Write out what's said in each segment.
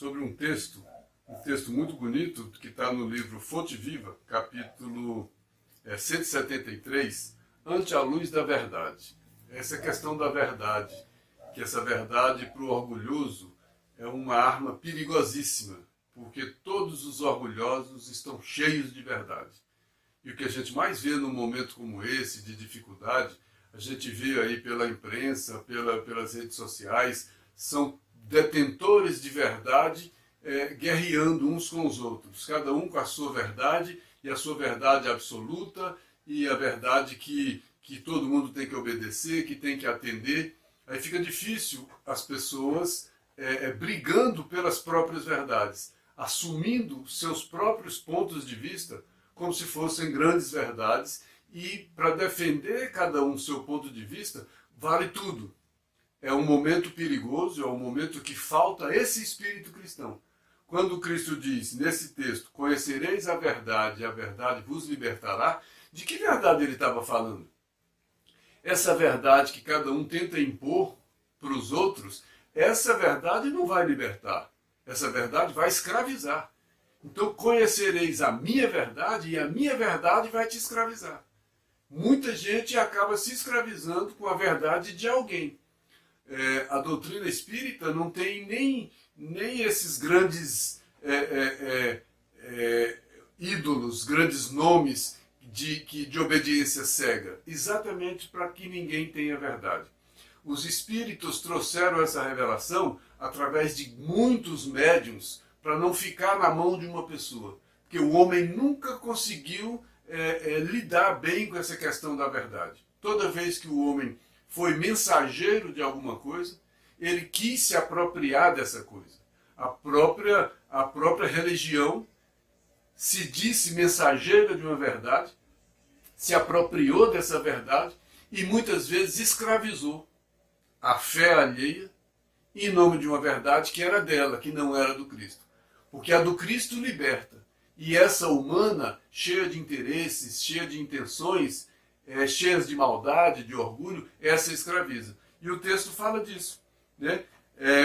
sobre um texto muito bonito, que está no livro Fonte Viva, capítulo 173, Ante a Luz da Verdade. Essa questão da verdade, que essa verdade para o orgulhoso é uma arma perigosíssima, porque todos os orgulhosos estão cheios de verdade. E o que a gente mais vê num momento como esse, de dificuldade, a gente vê aí pela imprensa, pelas redes sociais, são detentores de verdade guerreando uns com os outros, cada um com a sua verdade, e a sua verdade absoluta, e a verdade que todo mundo tem que obedecer, que tem que atender. Aí fica difícil as pessoas brigando pelas próprias verdades, assumindo seus próprios pontos de vista como se fossem grandes verdades, e para defender cada um seu ponto de vista, vale tudo. É um momento perigoso, é um momento que falta esse espírito cristão. Quando Cristo diz, nesse texto, conhecereis a verdade e a verdade vos libertará, de que verdade ele estava falando? Essa verdade que cada um tenta impor para os outros, essa verdade não vai libertar. Essa verdade vai escravizar. Então conhecereis a minha verdade e a minha verdade vai te escravizar. Muita gente acaba se escravizando com a verdade de alguém. A doutrina espírita não tem nem esses grandes ídolos, grandes nomes de obediência cega, exatamente para que ninguém tenha verdade. Os espíritos trouxeram essa revelação através de muitos médiuns para não ficar na mão de uma pessoa, porque o homem nunca conseguiu lidar bem com essa questão da verdade. Toda vez que o homem foi mensageiro de alguma coisa, ele quis se apropriar dessa coisa. A própria religião se disse mensageira de uma verdade, se apropriou dessa verdade e muitas vezes escravizou a fé alheia em nome de uma verdade que era dela, que não era do Cristo. Porque a do Cristo liberta. E essa humana, cheia de interesses, cheia de intenções, cheias de maldade, de orgulho, essa escraviza. E o texto fala disso. Né?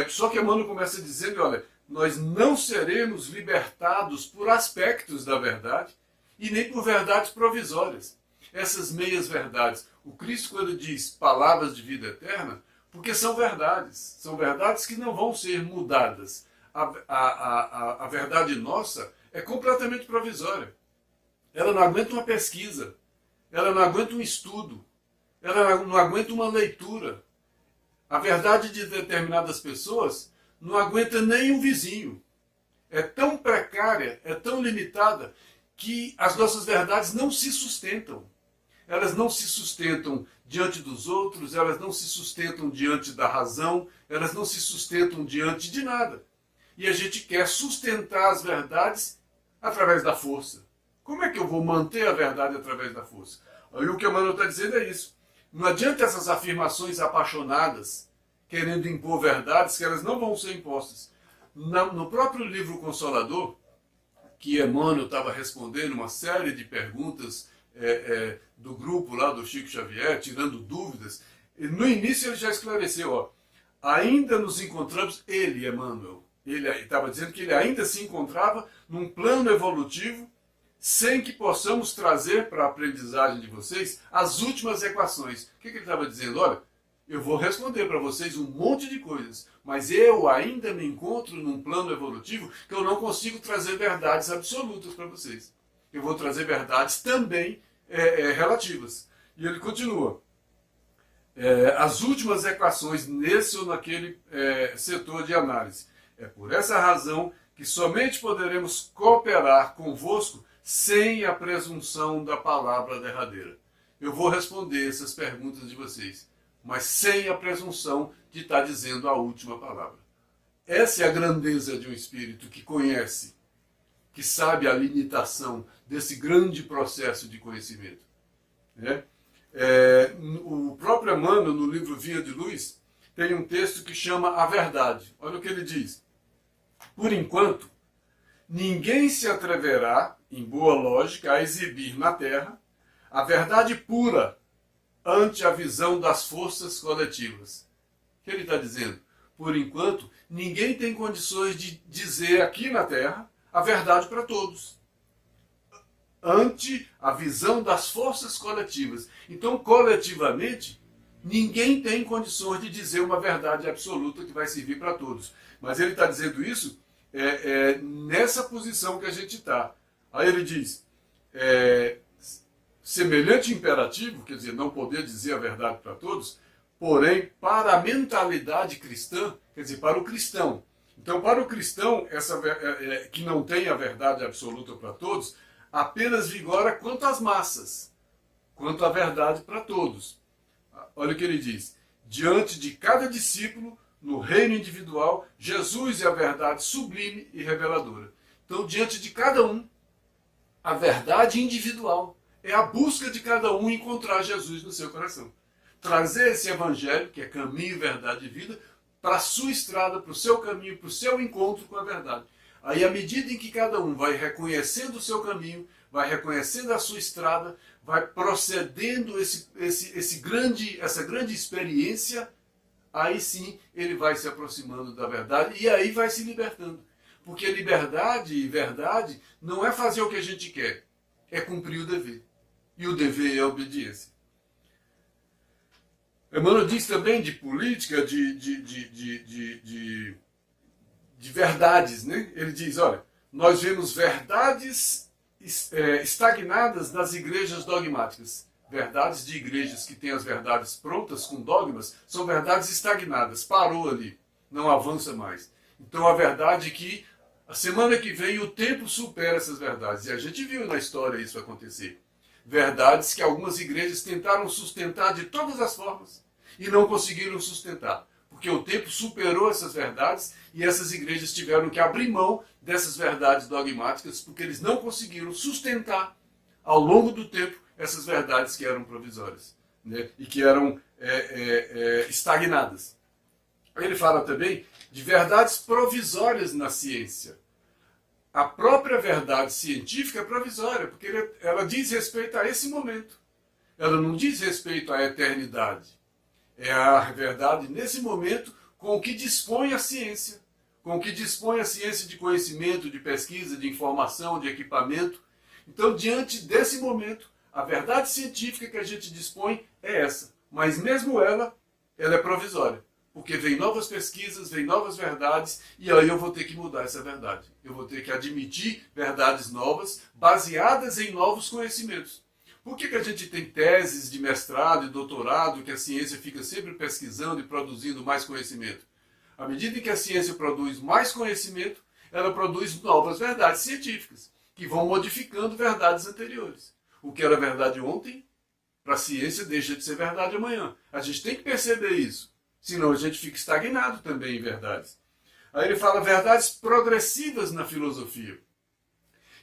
Só que Emmanuel começa dizendo, olha, nós não seremos libertados por aspectos da verdade e nem por verdades provisórias. Essas meias verdades. O Cristo, quando diz palavras de vida eterna, porque são verdades que não vão ser mudadas. A verdade nossa é completamente provisória. Ela não aguenta uma pesquisa, ela não aguenta um estudo, ela não aguenta uma leitura. A verdade de determinadas pessoas não aguenta nem um vizinho. É tão precária, é tão limitada, que as nossas verdades não se sustentam. Elas não se sustentam diante dos outros, elas não se sustentam diante da razão, elas não se sustentam diante de nada. E a gente quer sustentar as verdades através da força. Como é que eu vou manter a verdade através da força? Aí o que o Emmanuel está dizendo é isso. Não adianta essas afirmações apaixonadas, querendo impor verdades, que elas não vão ser impostas. No próprio livro Consolador, que Emmanuel estava respondendo uma série de perguntas do grupo lá do Chico Xavier, tirando dúvidas, no início ele já esclareceu, ainda nos encontramos, Emmanuel, ele estava dizendo que ele ainda se encontrava num plano evolutivo, sem que possamos trazer para a aprendizagem de vocês as últimas equações. O que ele estava dizendo? Olha, eu vou responder para vocês um monte de coisas, mas eu ainda me encontro num plano evolutivo que eu não consigo trazer verdades absolutas para vocês. Eu vou trazer verdades também relativas. E ele continua. As últimas equações nesse ou naquele setor de análise. É por essa razão que somente poderemos cooperar convosco sem a presunção da palavra derradeira. Eu vou responder essas perguntas de vocês, mas sem a presunção de estar dizendo a última palavra. Essa é a grandeza de um espírito que conhece, que sabe a limitação desse grande processo de conhecimento. O próprio Emmanuel, no livro Via de Luz, tem um texto que chama A Verdade. Olha o que ele diz. Por enquanto, ninguém se atreverá, em boa lógica, a exibir na Terra a verdade pura ante a visão das forças coletivas. O que ele está dizendo? por enquanto, ninguém tem condições de dizer aqui na Terra a verdade para todos, ante a visão das forças coletivas. Então, coletivamente, ninguém tem condições de dizer uma verdade absoluta que vai servir para todos. Mas ele está dizendo isso nessa posição que a gente está. Aí ele diz, semelhante imperativo, quer dizer, não poder dizer a verdade para todos, porém, para a mentalidade cristã, quer dizer, para o cristão. Então, para o cristão, que não tem a verdade absoluta para todos, apenas vigora quanto às massas, quanto à verdade para todos. Olha o que ele diz. Diante de cada discípulo, no reino individual, Jesus é a verdade sublime e reveladora. Então, diante de cada um, a verdade individual é a busca de cada um encontrar Jesus no seu coração. Trazer esse evangelho, que é caminho, verdade e vida, para a sua estrada, para o seu caminho, para o seu encontro com a verdade. Aí, à medida em que cada um vai reconhecendo o seu caminho, vai reconhecendo a sua estrada, vai procedendo essa grande experiência, aí sim ele vai se aproximando da verdade e aí vai se libertando. Porque liberdade e verdade não é fazer o que a gente quer, é cumprir o dever. E o dever é a obediência. Emmanuel diz também de política, de verdades, né? Ele diz, olha, nós vemos verdades estagnadas nas igrejas dogmáticas. Verdades de igrejas que têm as verdades prontas com dogmas são verdades estagnadas, parou ali, não avança mais. Então a verdade é que a semana que vem o tempo supera essas verdades. E a gente viu na história isso acontecer. Verdades que algumas igrejas tentaram sustentar de todas as formas e não conseguiram sustentar. Porque o tempo superou essas verdades e essas igrejas tiveram que abrir mão dessas verdades dogmáticas porque eles não conseguiram sustentar ao longo do tempo essas verdades que eram provisórias, né? E que eram estagnadas. Ele fala também de verdades provisórias na ciência. A própria verdade científica é provisória, porque ela diz respeito a esse momento. Ela não diz respeito à eternidade. É a verdade nesse momento com o que dispõe a ciência. Com o que dispõe a ciência de conhecimento, de pesquisa, de informação, de equipamento. Então, diante desse momento, a verdade científica que a gente dispõe é essa. Mas mesmo ela é provisória. Porque vem novas pesquisas, vem novas verdades, e aí eu vou ter que mudar essa verdade. Eu vou ter que admitir verdades novas, baseadas em novos conhecimentos. Por que a gente tem teses de mestrado e doutorado, que a ciência fica sempre pesquisando e produzindo mais conhecimento? À medida que a ciência produz mais conhecimento, ela produz novas verdades científicas, que vão modificando verdades anteriores. O que era verdade ontem, para a ciência deixa de ser verdade amanhã. A gente tem que perceber isso. Senão a gente fica estagnado também em verdades. Aí ele fala verdades progressivas na filosofia.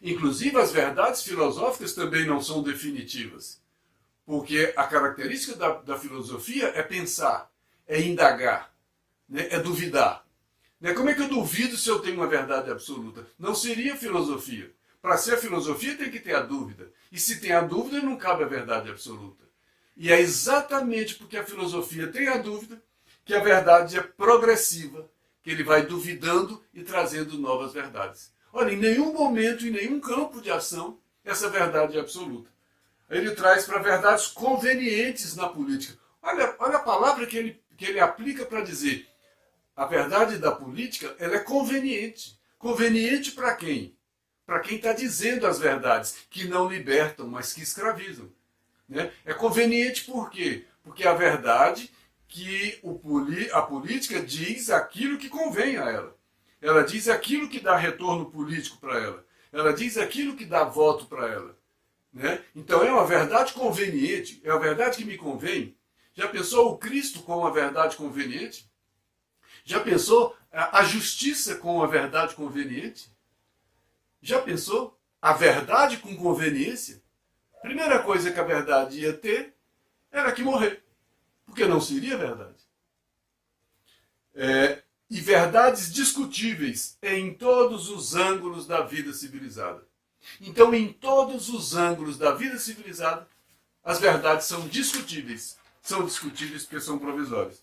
Inclusive as verdades filosóficas também não são definitivas. Porque a característica da filosofia é pensar, é indagar, né? É duvidar. Né? Como é que eu duvido se eu tenho uma verdade absoluta? Não seria filosofia. Para ser filosofia tem que ter a dúvida. E se tem a dúvida, não cabe a verdade absoluta. E é exatamente porque a filosofia tem a dúvida que a verdade é progressiva, que ele vai duvidando e trazendo novas verdades. Olha, em nenhum momento, em nenhum campo de ação, essa verdade é absoluta. Ele traz para verdades convenientes na política. Olha a palavra que ele aplica para dizer. A verdade da política, ela é conveniente. Conveniente para quem? Para quem está dizendo as verdades, que não libertam, mas que escravizam. Né? É conveniente por quê? Porque a verdade que a política diz aquilo que convém a ela. Ela diz aquilo que dá retorno político para ela. Ela diz aquilo que dá voto para ela. Né? Então é uma verdade conveniente, é uma verdade que me convém. Já pensou o Cristo com uma verdade conveniente? Já pensou a justiça com uma verdade conveniente? Já pensou a verdade com conveniência? Primeira coisa que a verdade ia ter era que morrer. Porque não seria verdade. E verdades discutíveis em todos os ângulos da vida civilizada. Então, em todos os ângulos da vida civilizada, as verdades são discutíveis. São discutíveis porque são provisórias.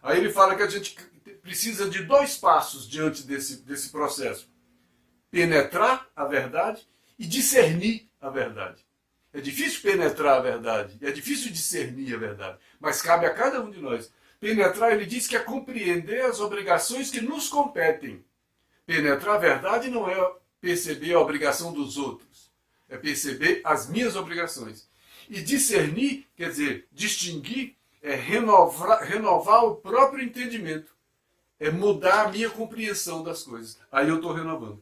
Aí ele fala que a gente precisa de 2 passos diante desse processo: penetrar a verdade e discernir a verdade. É difícil penetrar a verdade, é difícil discernir a verdade, mas cabe a cada um de nós. Penetrar, ele diz que é compreender as obrigações que nos competem. Penetrar a verdade não é perceber a obrigação dos outros, é perceber as minhas obrigações. E discernir, quer dizer, distinguir, é renovar o próprio entendimento, é mudar a minha compreensão das coisas. Aí eu estou renovando.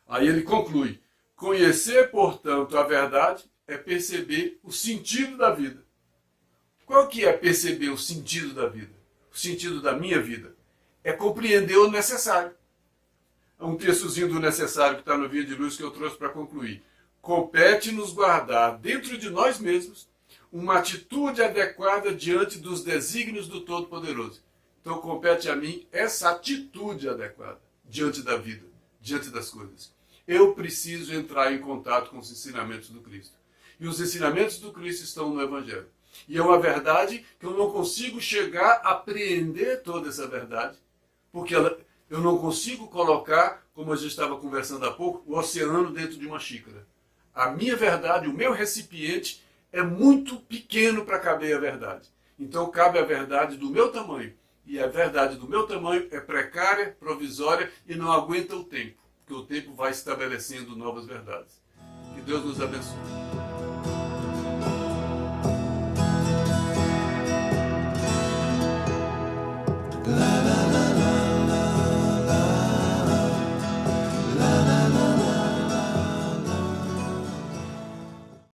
Aí ele conclui: conhecer, portanto, a verdade é perceber o sentido da vida. Qual que é perceber o sentido da vida? O sentido da minha vida? É compreender o necessário. É um textozinho do necessário que está no Via de Luz que eu trouxe para concluir. Compete-nos guardar dentro de nós mesmos uma atitude adequada diante dos desígnios do Todo-Poderoso. Então compete a mim essa atitude adequada diante da vida, diante das coisas. Eu preciso entrar em contato com os ensinamentos do Cristo. E os ensinamentos do Cristo estão no Evangelho. E é uma verdade que eu não consigo chegar a apreender toda essa verdade, porque eu não consigo colocar, como a gente estava conversando há pouco, o oceano dentro de uma xícara. A minha verdade, o meu recipiente é muito pequeno para caber a verdade. Então cabe a verdade do meu tamanho. E a verdade do meu tamanho é precária, provisória e não aguenta o tempo, porque o tempo vai estabelecendo novas verdades. Que Deus nos abençoe.